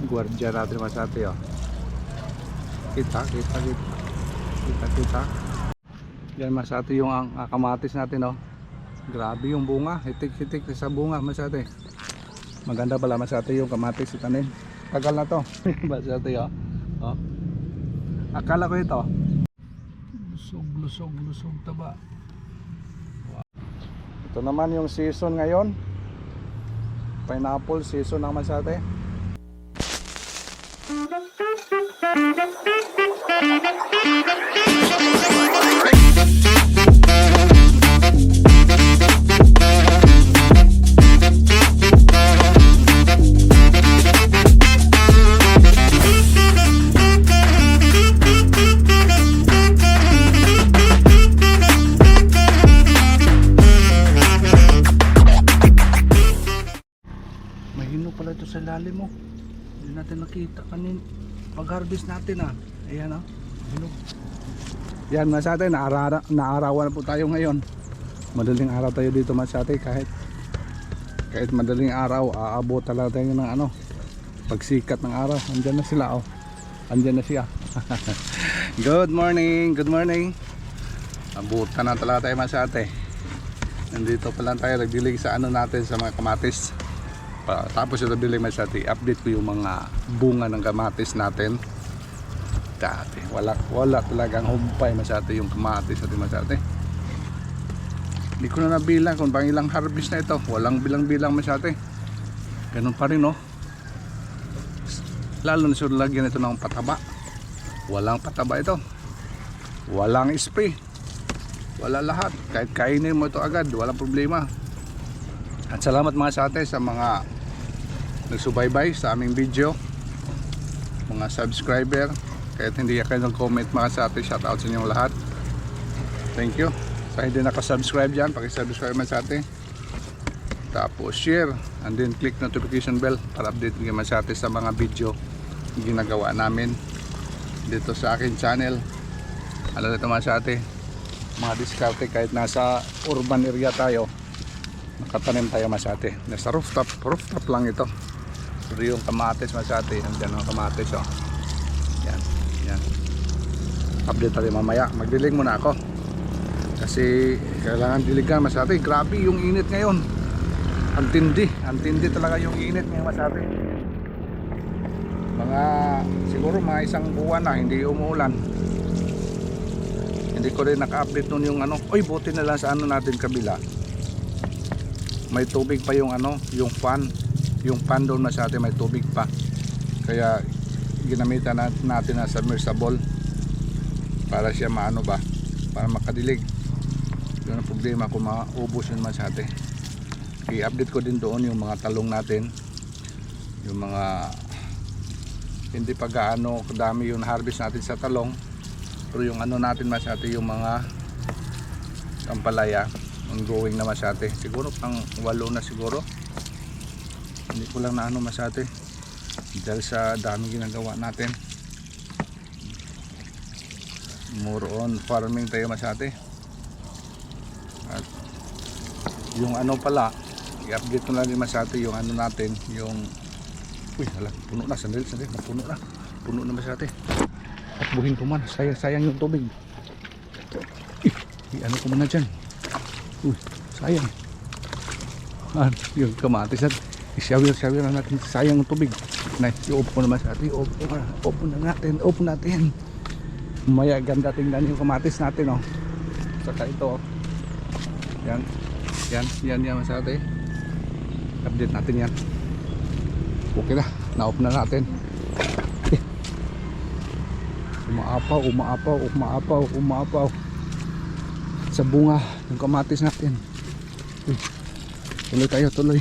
Gwardiya natin masate, oh. Kita. Yan masate yung kamatis natin, oh. Grabe yung bunga, hitik-hitik sa bunga masate. Maganda pala masate yung kamatis itanim. Tagal na to. Masate, oh. Oh. Akala ko ito. Lusog taba. Wow. Ito naman yung season ngayon. Pineapple season ng masate. Mahino pala ito sa lalim mo. Hindi natin nakita kanin pag-harvest natin, ah. Ayan, ah. Mahino. Yan masate, naarawan na po tayo ngayon. Madaling araw tayo dito masate, kahit madaling araw aabot talaga tayo ng ano, pagsikat ng araw. Andyan na sila, oh. Andyan na siya. Good morning. Abutan na talaga tayo masate. Nandito pa lang tayo nagdilig sa ano natin, sa mga kamatis. Tapos ito dilig masate, update ko yung mga bunga ng kamatis natin. Dati wala talagang humpay masate yung kamatis natin masate. Hindi ko na nabilang kung pang ilang harvest na ito. Walang bilang-bilang masate. Ganun pa rin, oh. Lalo na siya lagyan ito ng pataba. Walang pataba ito. Walang spray. Wala lahat. Kahit kainin mo ito agad, walang problema. At salamat mga sate sa mga nagsubaybay sa aming video, mga subscriber. Kahit hindi kayo nag-comment mga sate, shoutout sa inyong lahat. Thank you. Sa hindi nakasubscribe dyan, pakisubscribe mga sate. Tapos share and then click notification bell para update kayo mga sate sa mga video ginagawa namin dito sa akin channel. Alam nito mga sate, mga diskarte kahit nasa urban area tayo, nakatanim tayo masate. Nasa rooftop lang ito. Pero yung kamatis masate, nandiyan ang kamatis, oh. Yan. Update tayo mamaya. Magdilig muna ako kasi kailangan diligan masate. Grabe yung init ngayon. Antindi talaga yung init ngayon masate. Siguro mga isang buwan na hindi umuulan. Hindi ko rin naka-update nun yung ano. Oy, buti na lang sa ano natin kabila, may tubig pa yung ano, yung fan doon masate, may tubig pa. Kaya ginamitan natin na submersible para siya maano ba, para makadilig. Yun ang problema kung maubos yun masate. I-update ko din doon yung mga talong natin, yung mga hindi pa gaano kadami yung harvest natin sa talong, pero yung ano natin masate, yung mga ampalaya ongoing na masate, siguro pang 8 na siguro. Hindi ko lang na ano masate dahil sa dami ginagawa natin. More on farming tayo masate. At yung ano pala, i-update ko na din masate yung ano natin, yung hala, puno na, sandali, puno na masate. At buhin ko man, sayang yung tubig. Ano ko muna dyan. Sayang. Yung kamatis at i-shower na natin, sayang yung tubig. I-open ko naman sa atin. Open natin. Maya ganda tingnan yung kamatis natin, oh. Saka ito, oh. Yan sa atin. Update natin yan. Okay na, na-open na natin. Umaapaw sa bunga yung kamatis natin. Tuloy.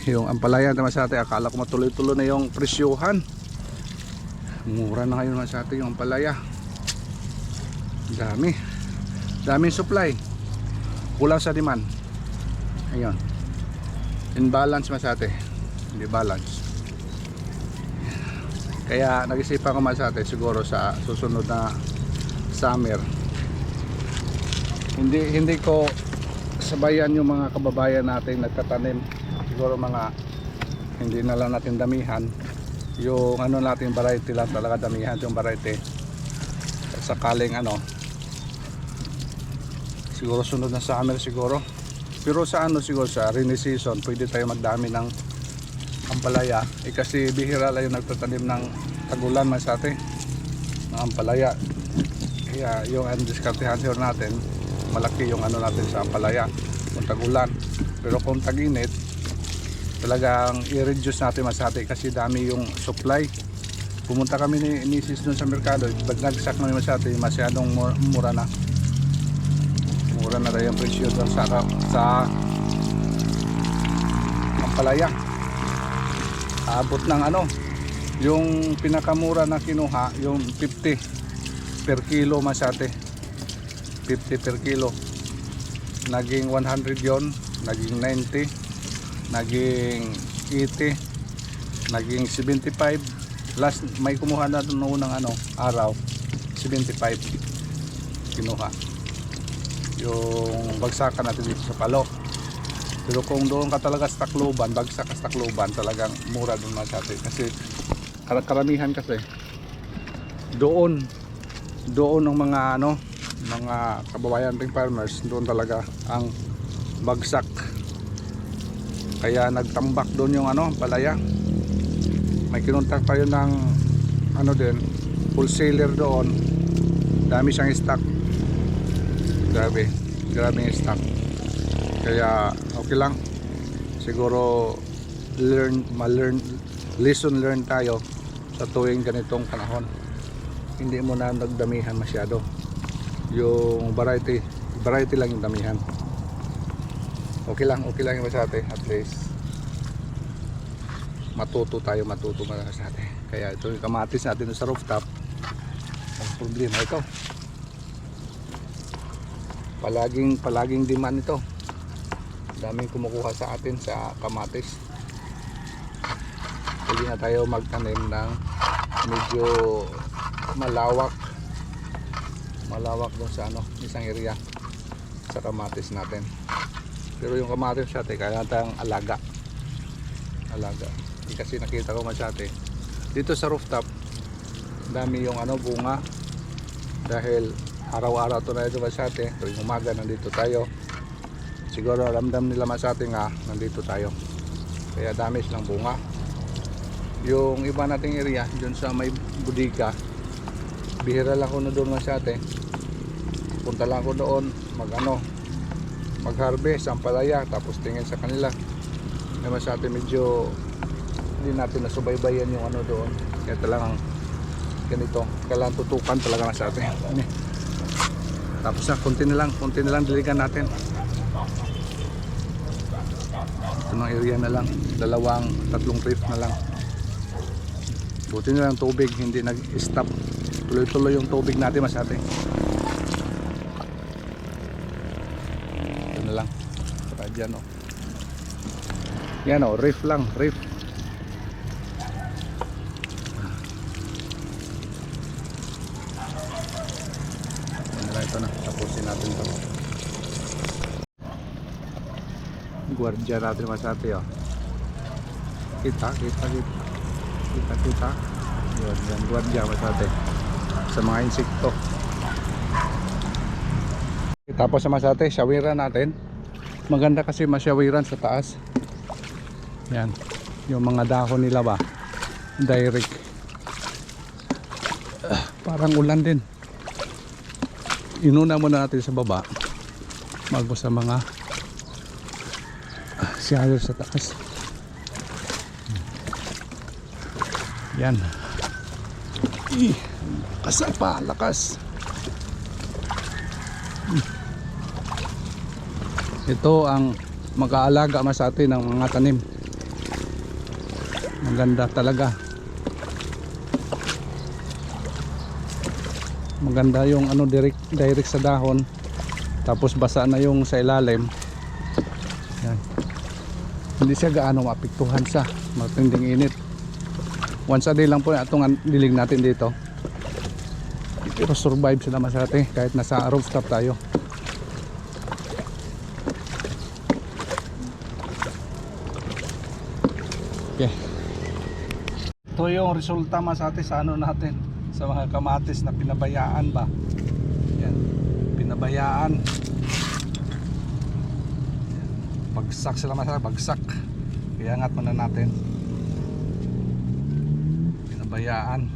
Yung ampalaya naman sa atin, akala ko matuloy-tuloy na yung presyohan. Mura na ngayon naman sa atin yung ampalaya. Daming supply, kulang sa demand. Ayun, imbalance mas ate, hindi balance. Kaya nag-isipan ko mas ate, siguro sa susunod na summer, hindi ko sabayan yung mga kababayan natin nagtatanim. Siguro mga hindi na lang natin damihan. Yung ano natin variety lang talaga damihan yung variety. Sakaling ano, siguro sunod na summer siguro. Pero sa ano siguro sa rainy season pwede tayo magdami ng ampalaya. Kasi bihira lang yung nagtatanim ng tagulan man sa atin ng ampalaya. Kaya yung diskartehan natin malaki yung ano natin sa ampalaya kung tagulan. Pero kung tag-init talagang i-reduce natin masati kasi dami yung supply. Pumunta kami ni Mrs. dun sa merkado, nagsak kami masati, masyadong mura na rin yung presyo doon sa ampalaya. Aabot ng ano, yung pinakamura na kinuha yung 50 per kilo masate, 50 per kilo, naging 100 yon, naging 90, naging 80, naging 75. Last may kumuha na noon ng ano araw 75 kinuha yung bagsakan natin dito sa Palo. Pero kung doon ka talaga sa Tacloban, bagsak ka sa Tacloban, talagang mura doon masati kasi karamihan kasi doon ng mga ano mga kababayan ring farmers, doon talaga ang bagsak. Kaya nagtambak doon yung ano, palaya. May kinontak tayo ng ano din, wholesaler doon. Dami siyang stock. Grabe yung stock. Kaya okay lang. Siguro lesson learn tayo sa tuwing ganitong panahon. Hindi mo na nagdamihan masyado. Yung variety lang yung damihan. Okay lang yung masate, at least matuto masate. Kaya ito yung kamatis natin sa rooftop, ang problema ito, palaging demand ito, daming kumukuha sa atin sa kamatis. Pwede na tayo magtanim ng medyo malawak doon sa ano, isang area sa kamatis natin. Pero yung kamatis sa atin, kaya tayong alaga. Kasi nakita ko masyate dito sa rooftop, dami yung ano, bunga. Dahil araw-araw ito na ito masyate. Tuwing umaga nandito tayo. Siguro ramdam nila masyate nga nandito tayo. Kaya dami silang bunga. Yung iba nating area, dun sa may budika, bihira lang ko na doon masyate. Punta lang ko doon, mag-harvest ang palaya, tapos tingin sa kanila. May masyate medyo hindi natin nasubaybayan yung ano doon. Kaya talagang ganito, kailangan tutukan talaga masyate. Tapos na, konti na lang diligan natin. Ito ng area na lang, 2-3 trip na lang. Buti na lang tubig, hindi nag-stop. Tuloy-tuloy yung tubig natin masyate. Ito na lang. Saka dyan o. Yan o, reef lang, reef. Ito na, tapusin natin ito. Guardia natin masati o. Kita. Yan, guardia masati sa mga insekto. Tapos sa masate, shawiran natin. Maganda kasi masyawiran sa taas. Yan, yung mga dahon nila ba direct. Parang ulan din. Inuna muna natin sa baba bago sa mga shower sa taas. Yan. Lakas. Ito ang mag-aalaga sa atin ng mga tanim. Maganda talaga. Maganda yung ano, direct sa dahon. Tapos basa na yung sa ilalim. Yan. Hindi siya gaano mapiktuhan sa matinding init. Once a day lang po itong dilig natin dito. Pero survive sila masate kahit nasa rooftop tayo. Okay. Ito yung resulta masate sa ano natin, sa mga kamatis na pinabayaan ba. Yan, pinabayaan. Yan. Bagsak sila masate, bagsak. Iangat muna natin. Pinabayaan.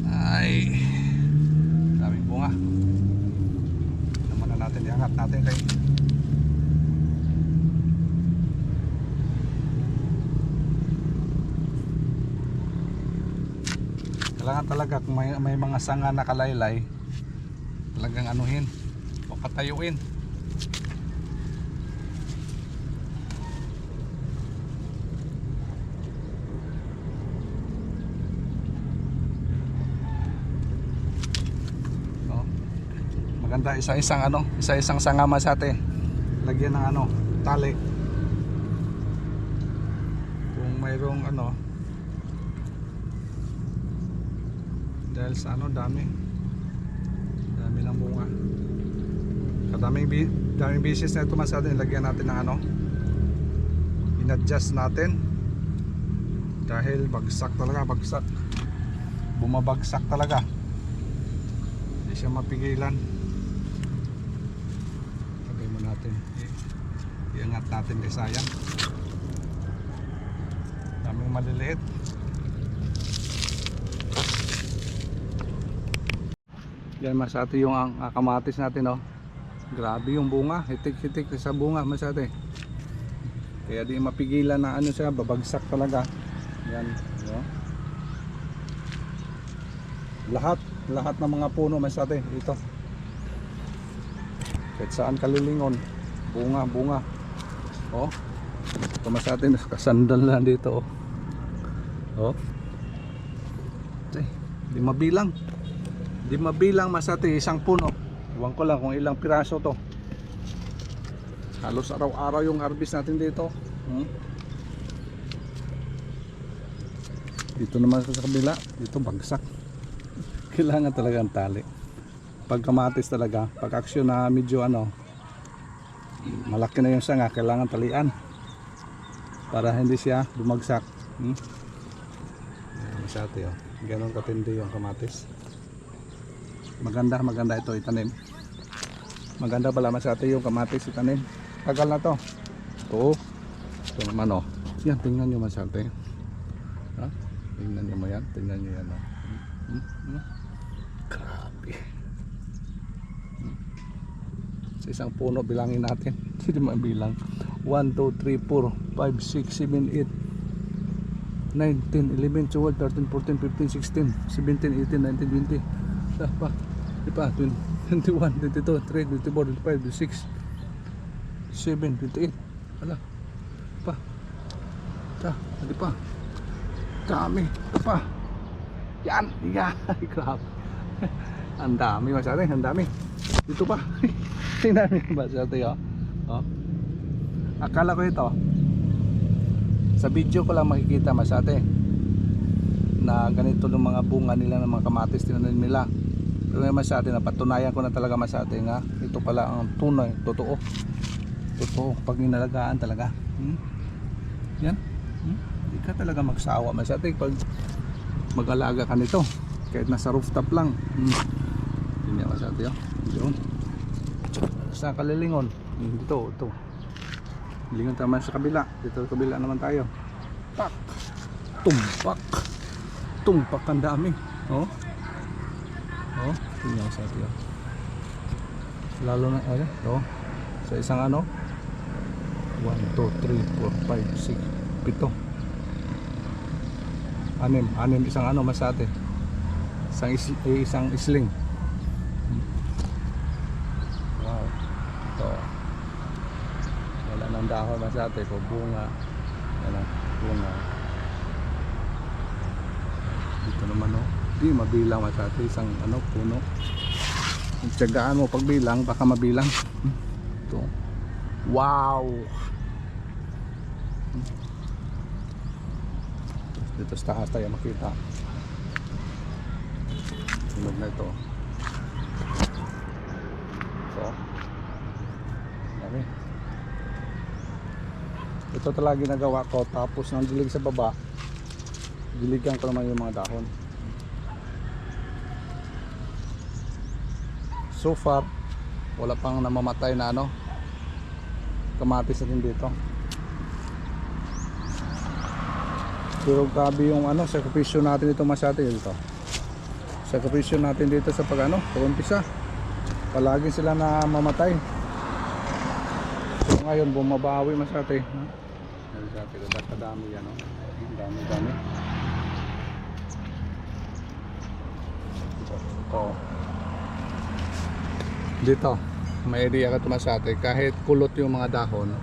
Ay, daming bunga. Naman na natin, iangat natin kay kailangan talaga kung may mga sanga na kalaylay, talagang anuhin o patayuin. Maganda isa-isang sanga masate. Lagyan ng tali. Kung mayroong dahil sa dami ng bunga. Daming bisis na ito masate, lagyan natin ng in-adjust natin. Dahil bagsak talaga, bumabagsak talaga. Hindi siya mapigilan. Natin iangat natin kay sayang, daming maliliit. Yan masate yung kamatis natin grabe yung bunga, hitik-hitik sa bunga masate, kaya di mapigilan na siya, babagsak talaga. Yan lahat ng mga puno masate ito. Kahit saan kalilingon, bunga. Ito masate, nakasandal lang dito. Di mabilang masate isang puno. Iwan ko lang kung ilang piraso to. Halos araw-araw yung harvest natin dito. Dito naman sa kabila, dito bagsak. Kailangan talaga ang tali. Pag kamatis talaga, pag aksyon na medyo malaki na yung sanga, kailangan talian para hindi siya bumagsak. Masate ganon katindi yung kamatis. Maganda ito itanim. Maganda pala masate yung kamatis itanim. Tagal na to. Ito naman yan, tingnan nyo masate. Tingnan nyo yan. Grabe. Sa isang puno bilangin natin. Hindi mabilang. 1, 2, 3, 4, 5, 6, 7, 8, 9, 10, 11, 12, 13, 14, 15, 16, 17, 18, 19, 20. Pa. 21, 22, 23, 24, 25, 26, 27, 28. Wala. Pa. Hindi pa. Dami. Ito pa. Yan. Grabe. Ang dami masate, ang dami. Dito pa. Tingnan mo ba masate akala ko ito sa video ko lang makikita masate na ganito ng mga bunga nila ng mga kamatis tinanim nila. Pero masate napatunayan ko na talaga masate nga ito pala ang tunay, totoo pag inalagaan talaga. Yan. Hindi ka talaga magsawa masate pag mag-alaga ka nito kahit nasa rooftop lang. Hindi masate doon sa kalilingon. Ito lingon naman sa kabila. Dito sa kabila naman tayo. Pak. Tumpak ang dami. Tingnan masate lalo na sa isang 1, 2, 3, 4, 5, 6, 7, 6 isang masate, isang isling. Wow, ito wala nang dahon masate ko, bunga. Bunga dito naman di mabilang masate isang puno. Tiyagaan mo pagbilang, baka mabilang. Ito, wow. Dito sa taas tayo makita. Sunog na ito. Dami. Ito Ito talaga ginagawa ko, tapos nang dilig sa baba, diligan ko naman yung mga dahon. So far wala pang namamatay na ano, kamatis natin dito. Pero grabe yung ano, sakripisyo natin dito masyado dito. Sakripisyo natin dito sa pag ano, pag-umpisa. Palagi sila na mamatay. So ngayon bumabawi masyado. Masyado kadami yan, no? Dami. Ito. Dito, may area ka tumasate. Kahit kulot yung mga dahon,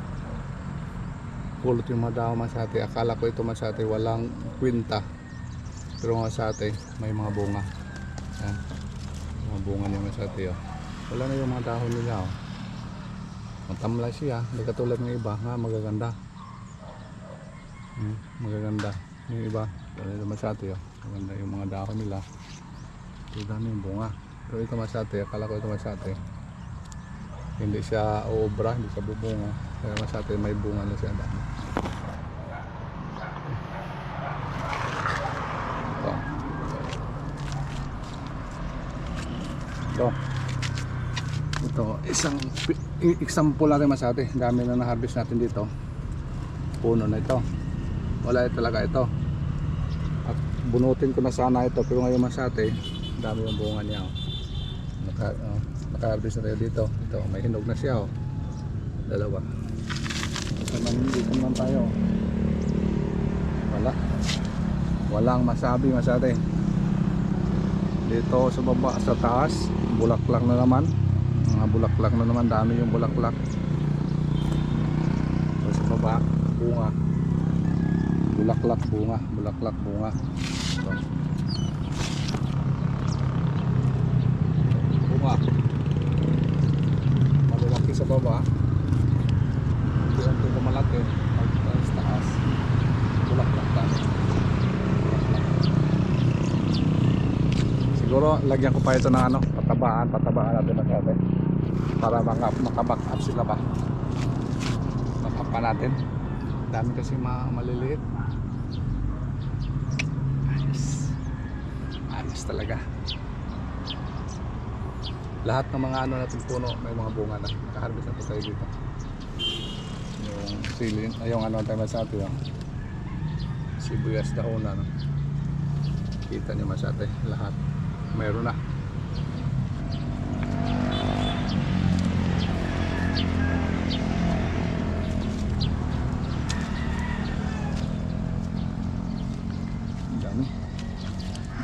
masate. Akala ko ito masate walang kwinta, pero masate may mga bunga. Yan, mga bunga niya masate, oh. Wala na yung mga dahon nila, oh. Matamlay siya, hindi katulad ng iba nga magaganda. Magaganda yung iba, wala na masate, oh. Maganda yung mga dahon nila. Ito dami yung bunga. Pero ito masate, akala ko ito masate. Hindi siya obra, hindi siya bubunga. Kaya masate may bunga na siya dami. Ito isang example natin masate. Dami na na-harvest natin dito. Puno na ito. Wala talaga ito. At bunutin ko na sana ito, pero ngayon masate, dami yung bunga niya, oh. Naka-harvest na tayo dito. Ito, may hinog na siya, oh. Dalawa. So dito naman tayo. Walang masabi masate. Dito sa baba, sa taas, bulaklak na naman. Mga bulaklak na naman, dami yung bulaklak. So sa baba, bunga. Bulaklak, bunga. So, malalaki sa baba, hindi malaki sa taas, bulaklak. Siguro lagyan ko pa ito ng ano, patabaan natin magkate para makaback up sila ba, back pa natin. Dami kasi maliliit. Ayos talaga. Lahat ng mga ano natin puno may mga bunga na. Naka-harvest na po tayo dito. Yung silin, yung ano tayo masate, oh. Sibuyas dahon na, no? Kita nyo masate, lahat mayroon na.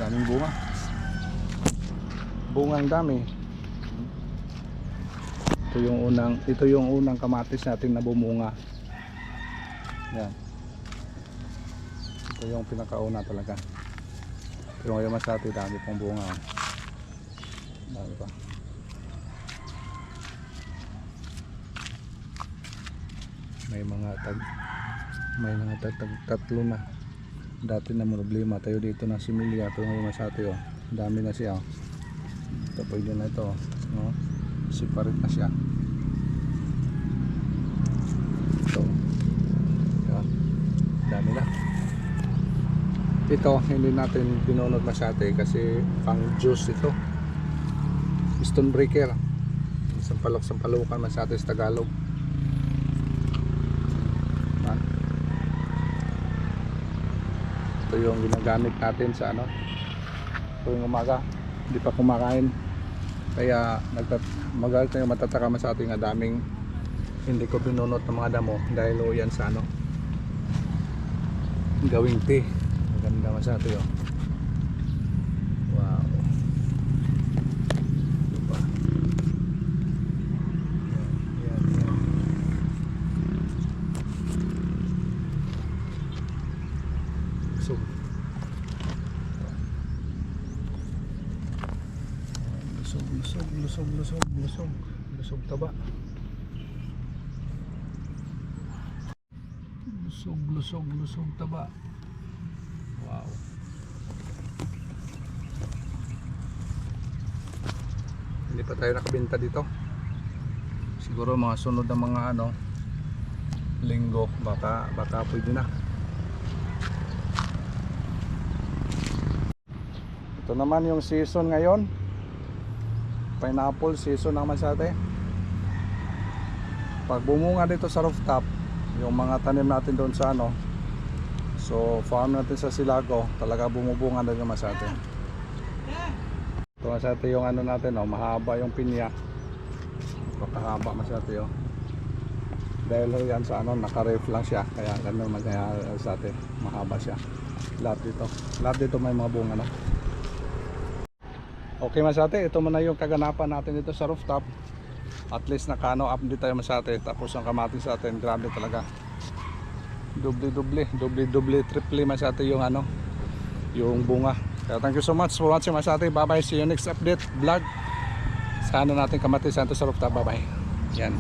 Daming bungang dami. Ito yung unang kamatis natin na bumunga. Yan. Ito yung pinakauna talaga. Pero ngayon masati, dami pang bunga, oh. Dami pa. May mga tatlo na. Dati na problema tayo dito na similya, pero ngayon masati, oh. Dami na siya, oh. Ito pwede na ito, no? Separate na siya. Ito, diba? Dami na. Ito hindi natin binunod masyate kasi pang juice ito. Stone breaker. Sampalukan masyate sa Tagalog. Diba? Ito yung ginagamit natin sa ano, tuwing umaga. Hindi pa kumakain, kaya magalit na yung matataka sa ating daming hindi ko binunot ng mga damo dahil o yan sa ano, gawing tea. Maganda masyado yun. Wow, diba? Yan. So lusog taba. Lusog taba. Wow. Hindi pa tayo nakabenta dito. Siguro mga sunod na mga ano, linggo baka pwede na. Ito naman yung season ngayon, pineapple season naman sa atin. Pag bumunga dito sa rooftop yung mga tanim natin doon sa ano, so farm natin sa Silago, talaga bumubunga na naman sa atin. Ito sa atin yung ano natin, oh, mahaba yung pinya, pakahaba masyado yun. Dahil yan sa ano, naka-reef lang siya, kaya ganun kaya sa atin, mahaba siya. Lahat dito may mga bunga na. Okay masate, ito muna yung kaganapan natin dito sa rooftop. At least nakano up din tayo masate. Tapos ang kamatis sa atin, grabe talaga. Doble, triple masate yung ano, yung bunga. Kaya thank you so much for watching masate. Bye bye, see you next update vlog. Sa ano natin kamatis sa rooftop, bye bye. Yan.